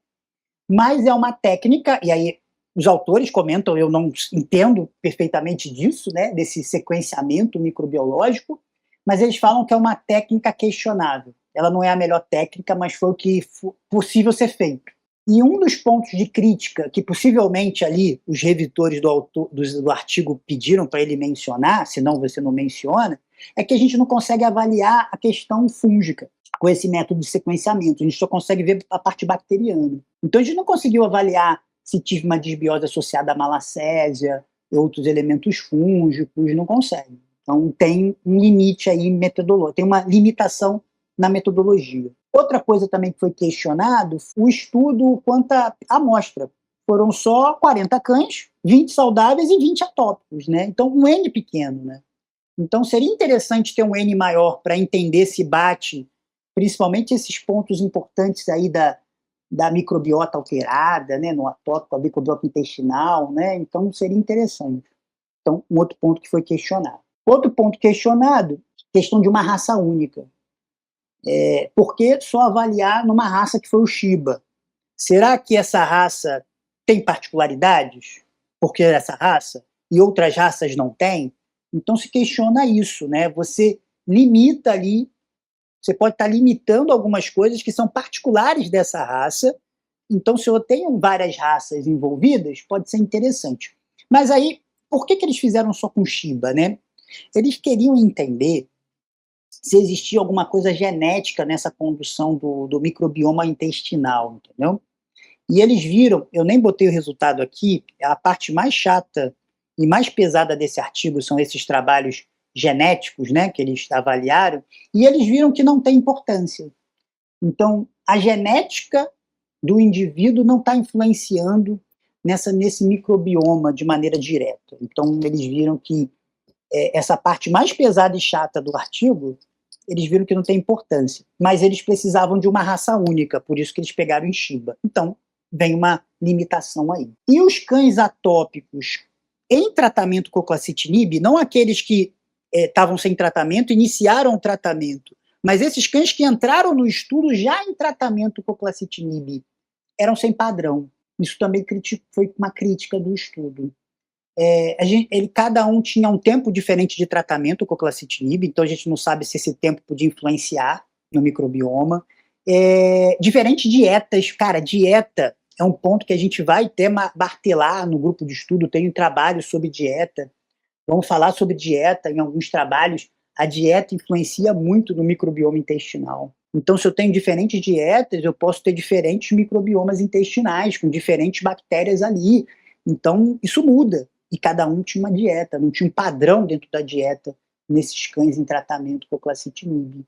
mas é uma técnica, e aí os autores comentam, eu não entendo perfeitamente disso, né, desse sequenciamento microbiológico, mas eles falam que é uma técnica questionável. Ela não é a melhor técnica, mas foi o que foi possível ser feito. E um dos pontos de crítica que possivelmente ali os revisores do artigo pediram para ele mencionar, senão você não menciona, é que a gente não consegue avaliar a questão fúngica com esse método de sequenciamento. A gente só consegue ver a parte bacteriana. Então a gente não conseguiu avaliar se tive uma disbiose associada à malacésia, outros elementos fúngicos, não consegue. Então tem um limite aí metodológico, tem uma limitação na metodologia. Outra coisa também que foi questionado, o estudo quanto à amostra. Foram só 40 cães, 20 saudáveis e 20 atópicos, né? Então um N pequeno, né? Então seria interessante ter um N maior para entender se bate, principalmente esses pontos importantes aí da microbiota alterada, né, no atópico, a microbiota intestinal, né? Então seria interessante. Então, um outro ponto que foi questionado. Outro ponto questionado, questão de uma raça única. Por que só avaliar numa raça que foi o Shiba? Será que essa raça tem particularidades? Porque essa raça e outras raças não têm? Então se questiona isso, né? Você limita ali, você pode estar limitando algumas coisas que são particulares dessa raça. Então, se eu tenho várias raças envolvidas, pode ser interessante. Mas aí, por que eles fizeram só com Shiba, né? Eles queriam entender se existia alguma coisa genética nessa condução do microbioma intestinal, entendeu? E eles viram, eu nem botei o resultado aqui, a parte mais chata e mais pesada desse artigo são esses trabalhos genéticos, né, que eles avaliaram, e eles viram que não tem importância. Então, a genética do indivíduo não está influenciando nesse microbioma de maneira direta. Então, eles viram que essa parte mais pesada e chata do artigo, eles viram que não tem importância. Mas eles precisavam de uma raça única, por isso que eles pegaram em Shiba. Então, vem uma limitação aí. E os cães atópicos em tratamento com clacitinib, não aqueles que estavam sem tratamento, iniciaram o tratamento, mas esses cães que entraram no estudo já em tratamento com clacitinib eram sem padrão. Isso também foi uma crítica do estudo. Cada um tinha um tempo diferente de tratamento com o clacitinib, então a gente não sabe se esse tempo podia influenciar no microbioma. Diferentes dietas, cara, dieta é um ponto que a gente vai até martelar no grupo de estudo, tem um trabalho sobre dieta, vamos falar sobre dieta em alguns trabalhos, a dieta influencia muito no microbioma intestinal. Então, se eu tenho diferentes dietas, eu posso ter diferentes microbiomas intestinais, com diferentes bactérias ali. Então, isso muda. E cada um tinha uma dieta, não tinha um padrão dentro da dieta nesses cães em tratamento com clacitinib.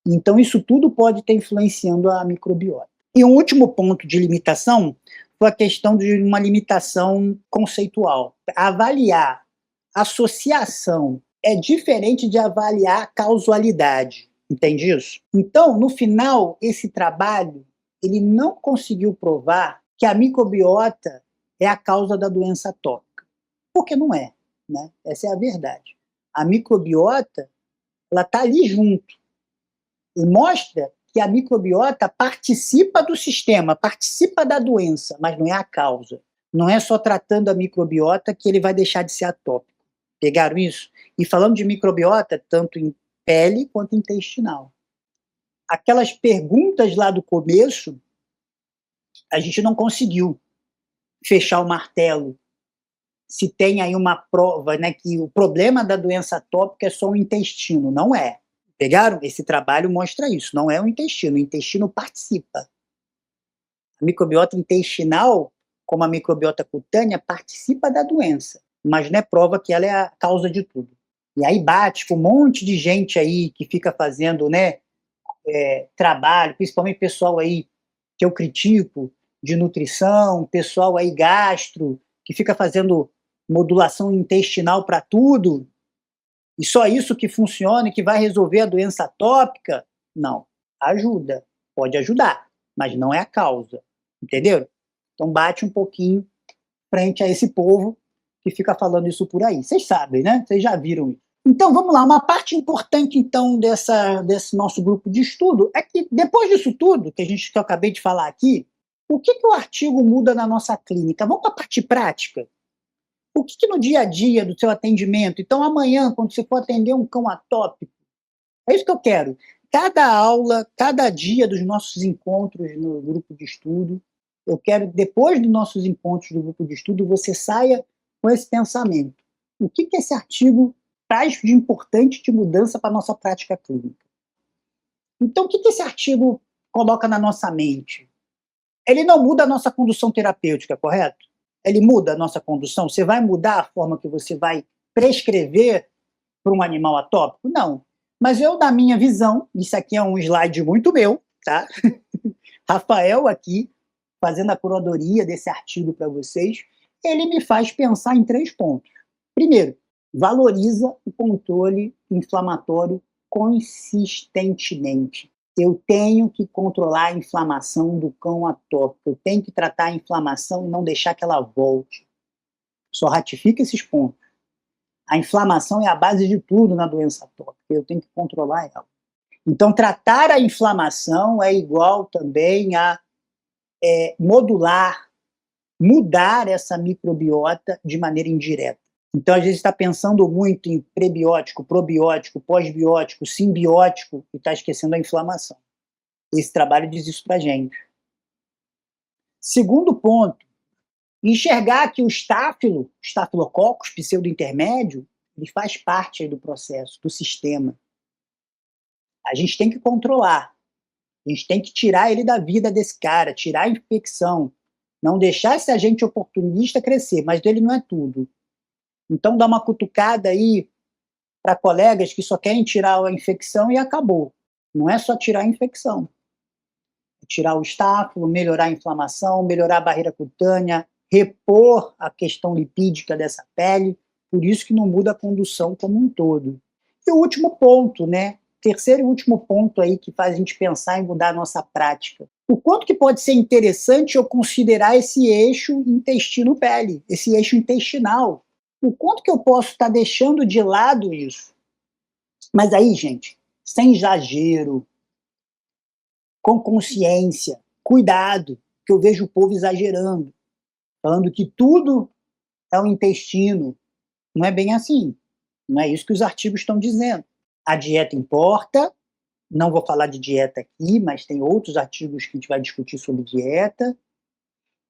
Então, isso tudo pode estar influenciando a microbiota. E um último ponto de limitação foi a questão de uma limitação conceitual. Avaliar associação é diferente de avaliar causalidade. Entende isso? Então, no final, esse trabalho ele não conseguiu provar que a microbiota é a causa da doença atópica. Porque não é, né? Essa é a verdade. A microbiota, ela está ali junto. E mostra que a microbiota participa do sistema, participa da doença, mas não é a causa. Não é só tratando a microbiota que ele vai deixar de ser atópico. Pegaram isso? E falando de microbiota, tanto em pele quanto intestinal. Aquelas perguntas lá do começo, a gente não conseguiu fechar o martelo. Se tem aí uma prova, né, que o problema da doença atópica é só o intestino. Não é. Pegaram? Esse trabalho mostra isso. Não é o intestino participa. A microbiota intestinal, como a microbiota cutânea, participa da doença, mas não é prova que ela é a causa de tudo. E aí bate com um monte de gente aí que fica fazendo, né, trabalho, principalmente pessoal aí que eu critico, de nutrição, pessoal aí gastro, que fica fazendo modulação intestinal para tudo, e só isso que funciona e que vai resolver a doença atópica? Não. Ajuda. Pode ajudar, mas não é a causa. Entenderam? Então bate um pouquinho frente a esse povo que fica falando isso por aí. Vocês sabem, né? Vocês já viram isso. Então vamos lá, uma parte importante então desse nosso grupo de estudo é que depois disso tudo que eu acabei de falar aqui, o que o artigo muda na nossa clínica? Vamos para a parte prática. O que no dia a dia do seu atendimento? Então amanhã, quando você for atender um cão atópico, é isso que eu quero. Cada aula, cada dia dos nossos encontros no grupo de estudo, eu quero, depois dos nossos encontros do grupo de estudo, você saia com esse pensamento. O que esse artigo traz de importante de mudança para a nossa prática clínica? Então, o que esse artigo coloca na nossa mente? Ele não muda a nossa condução terapêutica, correto? Ele muda a nossa condução? Você vai mudar a forma que você vai prescrever para um animal atópico? Não. Mas eu, na minha visão, isso aqui é um slide muito meu, tá? Rafael aqui, fazendo a curadoria desse artigo para vocês, ele me faz pensar em 3 pontos. Primeiro, valoriza o controle inflamatório consistentemente. Eu tenho que controlar a inflamação do cão atópico, eu tenho que tratar a inflamação e não deixar que ela volte. Só ratifica esses pontos. A inflamação é a base de tudo na doença atópica, eu tenho que controlar ela. Então, tratar a inflamação é igual também a mudar essa microbiota de maneira indireta. Então, às vezes, está pensando muito em prebiótico, probiótico, pós-biótico, simbiótico e está esquecendo a inflamação. Esse trabalho diz isso para a gente. Segundo ponto, enxergar que o Staphylococcus pseudo-intermédio, ele faz parte aí do processo, do sistema. A gente tem que controlar. A gente tem que tirar ele da vida desse cara, tirar a infecção. Não deixar esse agente oportunista crescer, mas ele não é tudo. Então dá uma cutucada aí para colegas que só querem tirar a infecção e acabou. Não é só tirar a infecção. É tirar o estáfilo, melhorar a inflamação, melhorar a barreira cutânea, repor a questão lipídica dessa pele, por isso que não muda a condução como um todo. E o último ponto, né? Terceiro e último ponto aí que faz a gente pensar em mudar a nossa prática. O quanto que pode ser interessante eu considerar esse eixo intestino-pele, esse eixo intestinal, O quanto que eu posso estar deixando de lado isso? Mas aí, gente, sem exagero, com consciência, cuidado, que eu vejo o povo exagerando, falando que tudo é o intestino. Não é bem assim. Não é isso que os artigos estão dizendo. A dieta importa, não vou falar de dieta aqui, mas tem outros artigos que a gente vai discutir sobre dieta,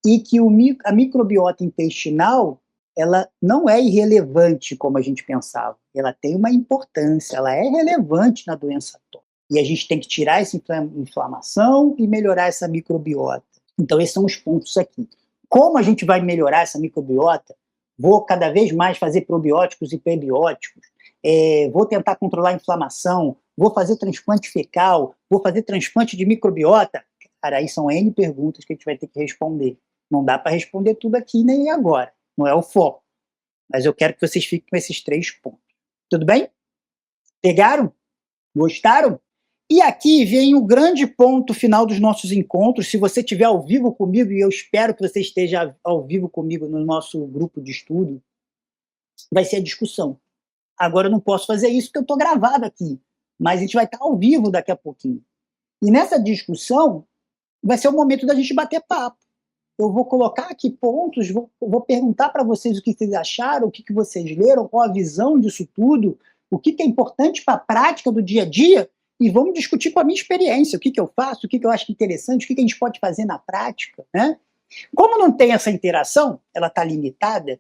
e que a microbiota intestinal, ela não é irrelevante como a gente pensava. Ela tem uma importância, ela é relevante na doença tópica. E a gente tem que tirar essa inflamação e melhorar essa microbiota. Então, esses são os pontos aqui. Como a gente vai melhorar essa microbiota? Vou cada vez mais fazer probióticos e prebióticos, vou tentar controlar a inflamação, vou fazer transplante fecal, vou fazer transplante de microbiota. Cara, aí são N perguntas que a gente vai ter que responder. Não dá para responder tudo aqui nem agora, não é o foco. Mas eu quero que vocês fiquem com esses 3 pontos. Tudo bem? Pegaram? Gostaram? E aqui vem o grande ponto final dos nossos encontros. Se você estiver ao vivo comigo, e eu espero que você esteja ao vivo comigo no nosso grupo de estudo, vai ser a discussão. Agora eu não posso fazer isso porque eu estou gravado aqui, mas a gente vai estar ao vivo daqui a pouquinho. E nessa discussão, vai ser o momento da gente bater papo. Eu vou colocar aqui pontos, vou perguntar para vocês o que vocês acharam, o que vocês leram, qual a visão disso tudo, o que é importante para a prática do dia a dia, e vamos discutir com a minha experiência, o que eu faço, o que eu acho interessante, o que a gente pode fazer na prática, né? Como não tem essa interação, ela está limitada,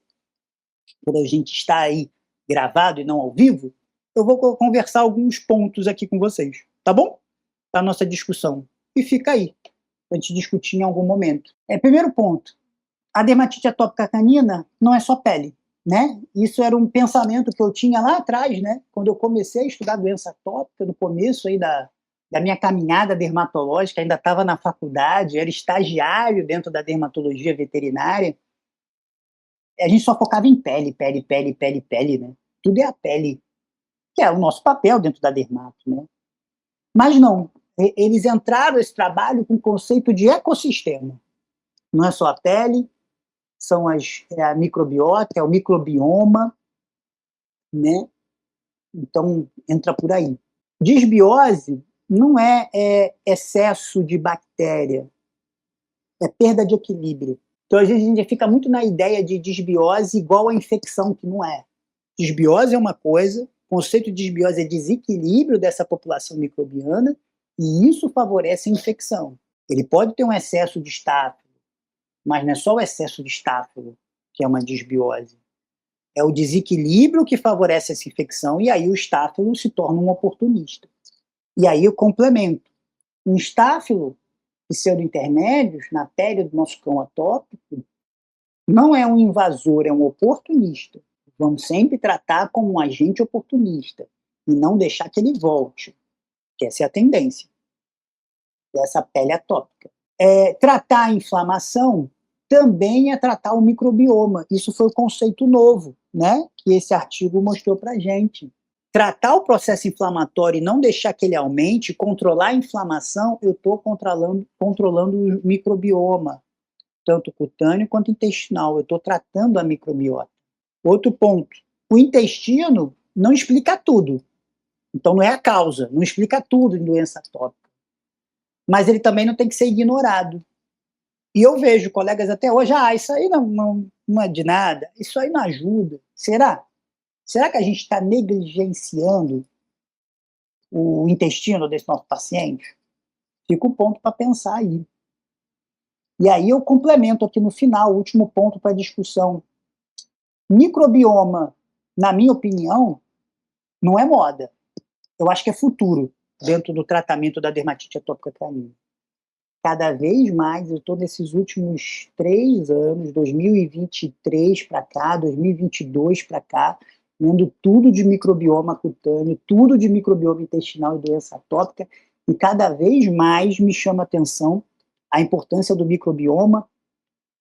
por a gente estar aí gravado e não ao vivo, eu vou conversar alguns pontos aqui com vocês, tá bom? Para a nossa discussão. E fica aí, para a gente discutir em algum momento. Primeiro ponto, a dermatite atópica canina não é só pele, né? Isso era um pensamento que eu tinha lá atrás, né? Quando eu comecei a estudar doença atópica, no começo aí da minha caminhada dermatológica, ainda estava na faculdade, era estagiário dentro da dermatologia veterinária. A gente só focava em pele, pele, pele, pele, pele, né? Tudo é a pele, que é o nosso papel dentro da dermato, né? Mas não, eles entraram nesse trabalho com o conceito de ecossistema. Não é só a pele, são a microbiota, é o microbioma, né? Então, entra por aí. Disbiose não é excesso de bactéria, é perda de equilíbrio. Então, às vezes, a gente fica muito na ideia de disbiose igual a infecção, que não é. Disbiose é uma coisa, o conceito de disbiose é desequilíbrio dessa população microbiana, e isso favorece a infecção. Ele pode ter um excesso de estáfilo, mas não é só o excesso de estáfilo que é uma disbiose. É o desequilíbrio que favorece essa infecção, e aí o estáfilo se torna um oportunista. E aí eu complemento. Um estáfilo pseudo-intermédios na pele do nosso cão atópico não é um invasor, é um oportunista. Vamos sempre tratar como um agente oportunista e não deixar que ele volte, que essa é a tendência dessa pele atópica. Tratar a inflamação também é tratar o microbioma. Isso foi o conceito novo, né, que esse artigo mostrou para a gente. Tratar o processo inflamatório e não deixar que ele aumente, controlar a inflamação, eu estou controlando o microbioma, tanto cutâneo quanto intestinal. Eu estou tratando a microbiota. Outro ponto, o intestino não explica tudo. Então não é a causa, não explica tudo em doença atópica. Mas ele também não tem que ser ignorado. E eu vejo colegas até hoje, isso aí não é de nada, isso aí não ajuda. Será? Será que a gente está negligenciando o intestino desse nosso paciente? Fica um ponto para pensar aí. E aí eu complemento aqui no final, o último ponto para a discussão. Microbioma, na minha opinião, não é moda. Eu acho que é futuro dentro do tratamento da dermatite atópica canina. Cada vez mais, eu estou nesses últimos 3 anos, 2023 para cá, 2022 para cá, vendo tudo de microbioma cutâneo, tudo de microbioma intestinal e doença atópica, e cada vez mais me chama a atenção a importância do microbioma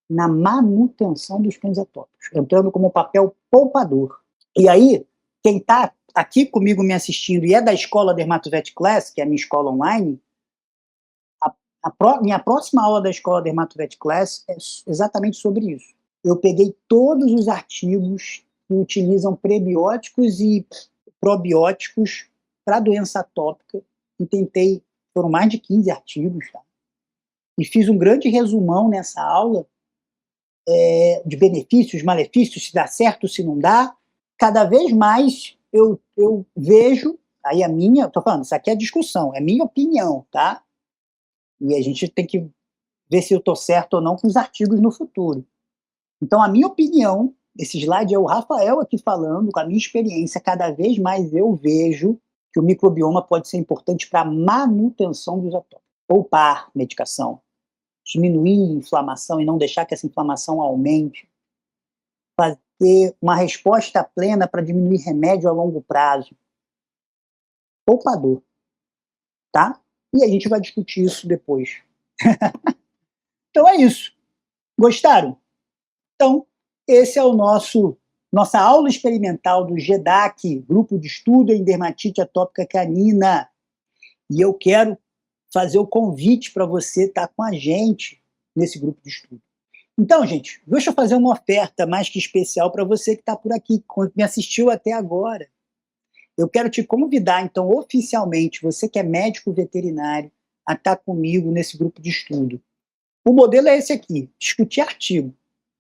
na manutenção dos cães atópicos, entrando como papel poupador. E aí, quem está aqui comigo me assistindo e é da escola Dermatovet Class, que é a minha escola online, minha próxima aula da escola Dermatovet Class é exatamente sobre isso. Eu peguei todos os artigos que utilizam prebióticos e probióticos para doença atópica, e tentei, foram mais de 15 artigos, tá? E fiz um grande resumão nessa aula de benefícios, malefícios, se dá certo, se não dá. Cada vez mais eu vejo, aí a minha, tô falando, isso aqui é discussão, é minha opinião, tá? E a gente tem que ver se eu tô certo ou não com os artigos no futuro. Então, a minha opinião, esse slide é o Rafael aqui falando, com a minha experiência, cada vez mais eu vejo que o microbioma pode ser importante para a manutenção dos atópicos. Poupar medicação, diminuir a inflamação e não deixar que essa inflamação aumente, fazer uma resposta plena para diminuir remédio a longo prazo. Poupador, tá? E a gente vai discutir isso depois. Então é isso. Gostaram? Então, esse é o nossa aula experimental do GEDAC, Grupo de Estudo em Dermatite Atópica Canina. E eu quero fazer o convite para você estar com a gente nesse grupo de estudo. Então, gente, deixa eu fazer uma oferta mais que especial para você que está por aqui, que me assistiu até agora. Eu quero te convidar, então, oficialmente, você que é médico veterinário, a estar comigo nesse grupo de estudo. O modelo é esse aqui, discutir artigo.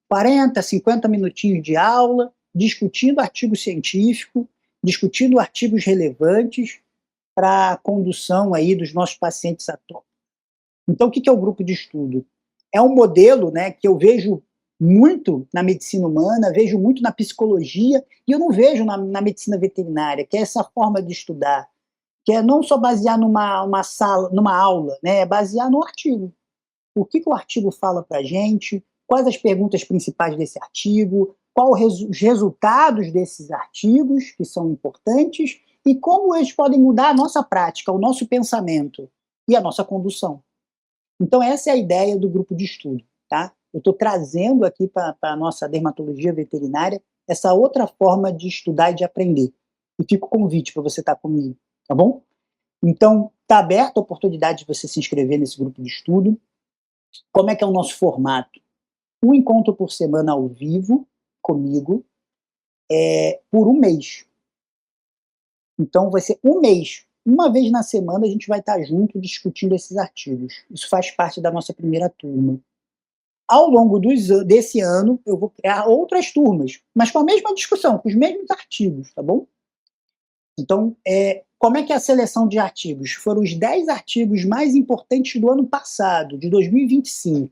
40, 50 minutinhos de aula, discutindo artigo científico, discutindo artigos relevantes para a condução aí dos nossos pacientes atópicos. Então, o que é o grupo de estudo? É um modelo, né, que eu vejo muito na medicina humana, vejo muito na psicologia, e eu não vejo na medicina veterinária, que é essa forma de estudar, que é não só basear numa aula, né, é basear no artigo. O que o artigo fala para a gente, quais as perguntas principais desse artigo, quais os resultados desses artigos, que são importantes, e como eles podem mudar a nossa prática, o nosso pensamento e a nossa condução. Então, essa é a ideia do grupo de estudo, tá? Eu estou trazendo aqui para a nossa dermatologia veterinária essa outra forma de estudar e de aprender. E fica o convite para você estar comigo, tá bom? Então, está aberta a oportunidade de você se inscrever nesse grupo de estudo. Como é que é o nosso formato? Um encontro por semana ao vivo, comigo, por um mês. Então, vai ser um mês. Uma vez na semana a gente vai estar junto discutindo esses artigos. Isso faz parte da nossa primeira turma. Ao longo desse ano, eu vou criar outras turmas, mas com a mesma discussão, com os mesmos artigos, tá bom? Então, como é que é a seleção de artigos? Foram os 10 artigos mais importantes do ano passado, de 2025.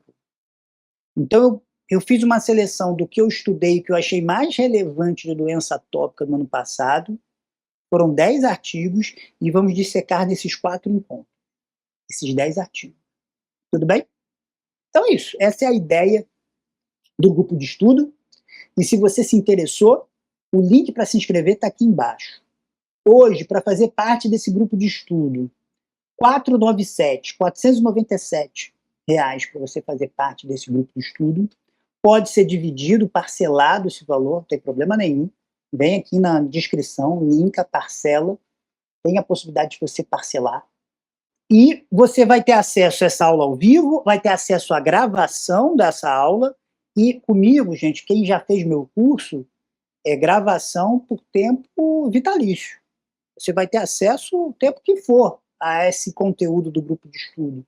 Então, eu fiz uma seleção do que eu estudei, que eu achei mais relevante de doença atópica no ano passado. Foram 10 artigos e vamos dissecar nesses 4 encontros. Esses 10 artigos. Tudo bem? Então é isso. Essa é a ideia do grupo de estudo. E se você se interessou, o link para se inscrever está aqui embaixo. Hoje, para fazer parte desse grupo de estudo, R$ 497 para você fazer parte desse grupo de estudo. Pode ser dividido, parcelado esse valor, não tem problema nenhum. Vem aqui na descrição, link a parcela, tem a possibilidade de você parcelar. E você vai ter acesso a essa aula ao vivo, vai ter acesso à gravação dessa aula, e comigo, gente, quem já fez meu curso, é gravação por tempo vitalício. Você vai ter acesso o tempo que for a esse conteúdo do grupo de estudo.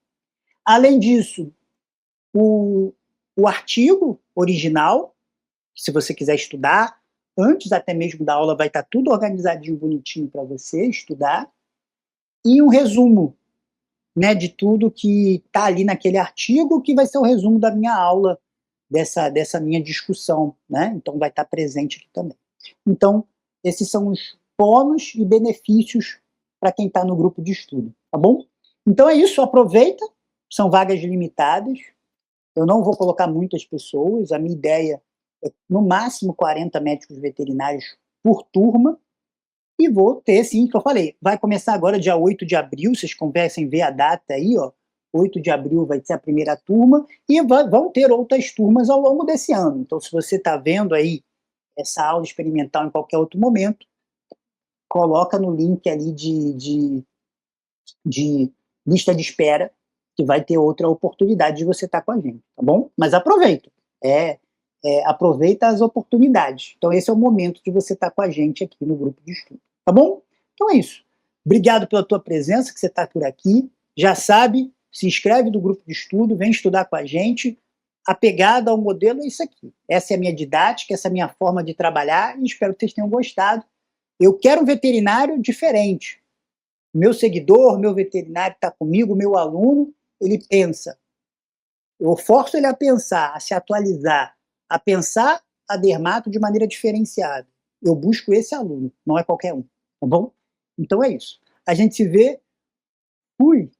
Além disso, o artigo original, se você quiser estudar, antes até mesmo da aula vai estar tudo organizadinho, bonitinho para você estudar, e um resumo, né, de tudo que está ali naquele artigo, que vai ser o resumo da minha aula, dessa minha discussão, né? Então vai estar presente aqui também. Então, esses são os bônus e benefícios para quem está no grupo de estudo, tá bom? Então é isso, aproveita, são vagas limitadas, eu não vou colocar muitas pessoas, a minha ideia é no máximo 40 médicos veterinários por turma, e vou ter, sim, que eu falei, vai começar agora dia 8 de abril, vocês conversem, ver a data aí, ó, 8 de abril vai ser a primeira turma, e vão ter outras turmas ao longo desse ano. Então, se você está vendo aí essa aula experimental em qualquer outro momento, coloca no link ali de lista de espera, que vai ter outra oportunidade de você estar com a gente, tá bom? Mas aproveita, é aproveita as oportunidades. Então esse é o momento de você estar com a gente aqui no grupo de estudo, tá bom? Então é isso. Obrigado pela tua presença, que você está por aqui. Já sabe, se inscreve no grupo de estudo, vem estudar com a gente. A pegada ao modelo é isso aqui. Essa é a minha didática, essa é a minha forma de trabalhar e espero que vocês tenham gostado. Eu quero um veterinário diferente. Meu seguidor, meu veterinário está comigo, meu aluno, ele pensa. Eu forço ele a pensar, a se atualizar, a pensar a dermato de maneira diferenciada. Eu busco esse aluno, não é qualquer um, tá bom? Então é isso. A gente se vê. Fui!